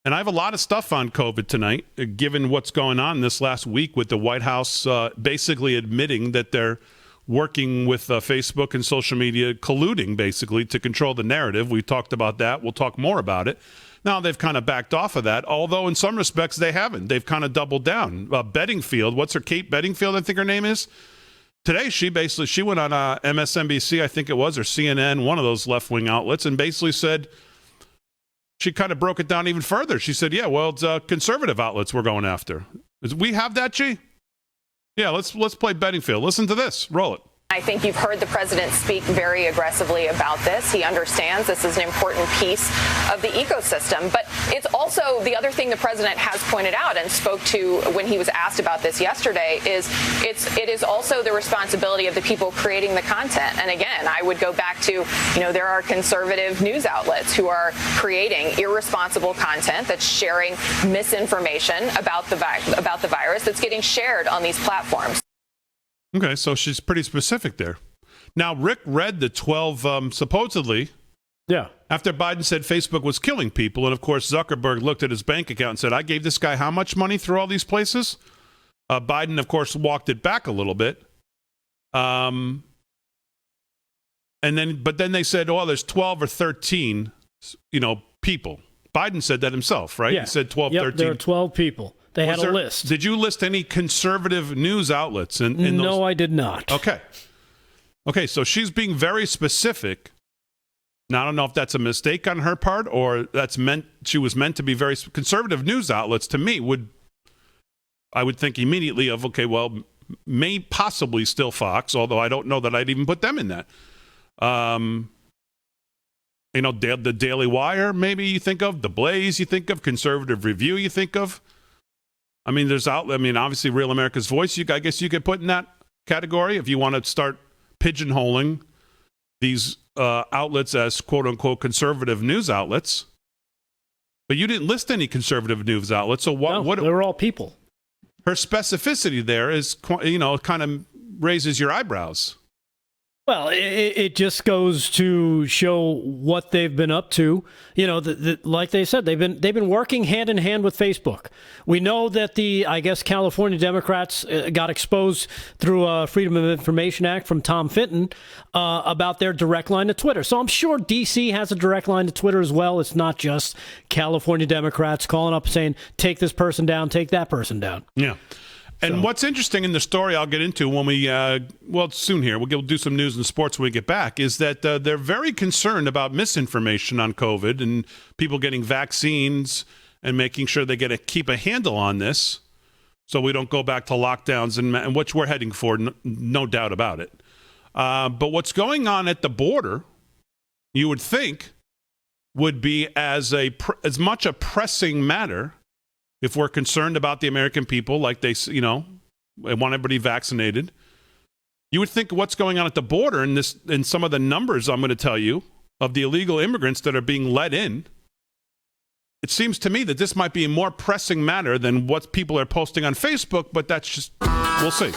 And I have a lot of stuff on COVID tonight, given what's going on this last week with the White House basically admitting that they're working with Facebook and social media, colluding basically to control the narrative. We talked about that. We'll talk more about it. Now they've kind of backed off of that, although in some respects they haven't. They've kind of doubled down. Bedingfield, what's her, Kate Bedingfield, I think her name is? Today she went on MSNBC, I think it was, or CNN, one of those left-wing outlets, and basically said, she kind of broke it down even further. She said, yeah, well, it's conservative outlets we're going after. We have that, G? Yeah, let's play Bedingfield. Listen to this. Roll it. I think you've heard the president speak very aggressively about this. He understands this is an important piece of the ecosystem. But it's also the other thing the president has pointed out and spoke to when he was asked about this yesterday is it is also the responsibility of the people creating the content. And again, I would go back to, there are conservative news outlets who are creating irresponsible content that's sharing misinformation about the virus that's getting shared on these platforms. Okay, so she's pretty specific there. Now, Rick read the 12, supposedly, after Biden said Facebook was killing people, and of course Zuckerberg looked at his bank account and said, I gave this guy how much money through all these places? Biden, of course, walked it back a little bit. But then they said, oh, there's 12 or 13, people. Biden said that himself, right? Yeah. He said 12, yep, 13. There are 12 people. They had a list. Did you list any conservative news outlets in those? No, I did not. Okay, so she's being very specific. Now, I don't know if that's a mistake on her part or she was meant to be very conservative news outlets. To me, I would think immediately of, okay, well, may possibly still Fox, although I don't know that I'd even put them in that. The Daily Wire, maybe you think of, The Blaze, you think of, Conservative Review, you think of. Obviously, Real America's Voice, I guess you could put in that category if you want to start pigeonholing these outlets as quote-unquote conservative news outlets. But you didn't list any conservative news outlets, so what? They're all people. Her specificity there is, kind of raises your eyebrows. Well, it just goes to show what they've been up to. Like they said, they've been working hand in hand with Facebook. We know that California Democrats got exposed through a Freedom of Information Act from Tom Fitton about their direct line to Twitter. So I'm sure D.C. has a direct line to Twitter as well. It's not just California Democrats calling up saying, take this person down, take that person down. Yeah. And what's interesting in the story I'll get into when we, soon here, we'll do some news and sports when we get back, is that they're very concerned about misinformation on COVID and people getting vaccines and making sure they keep a handle on this so we don't go back to lockdowns and which we're heading for, no doubt about it. But what's going on at the border, you would think, would be as much a pressing matter if we're concerned about the American people, like they want everybody vaccinated. You would think what's going on at the border and some of the numbers I'm going to tell you of the illegal immigrants that are being let in, it seems to me that this might be a more pressing matter than what people are posting on Facebook, but that's just, we'll see.